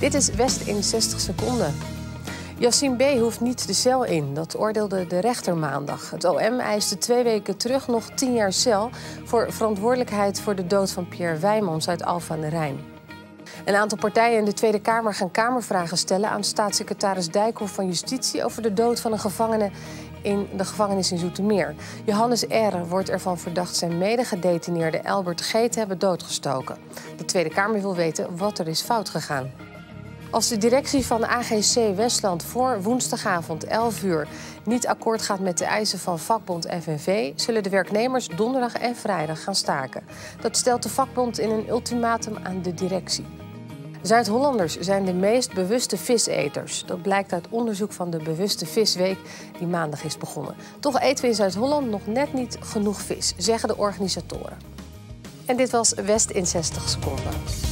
Dit is West in 60 seconden. Yassine B. hoeft niet de cel in. Dat oordeelde de rechter maandag. Het OM eiste 2 weken terug nog 10 jaar cel voor verantwoordelijkheid voor de dood van Pierre Wijmans uit Alphen aan de Rijn. Een aantal partijen in de Tweede Kamer gaan Kamervragen stellen aan staatssecretaris Dijkhoff van Justitie over de dood van een gevangene in de gevangenis in Zoetermeer. Johannes R. wordt ervan verdacht zijn medegedetineerde Elbert G. te hebben doodgestoken. De Tweede Kamer wil weten wat er is fout gegaan. Als de directie van AGC Westland voor woensdagavond 11 uur niet akkoord gaat met de eisen van vakbond FNV, zullen de werknemers donderdag en vrijdag gaan staken. Dat stelt de vakbond in een ultimatum aan de directie. Zuid-Hollanders zijn de meest bewuste viseters. Dat blijkt uit onderzoek van de Bewuste Visweek die maandag is begonnen. Toch eten we in Zuid-Holland nog net niet genoeg vis, zeggen de organisatoren. En dit was West in 60 seconden.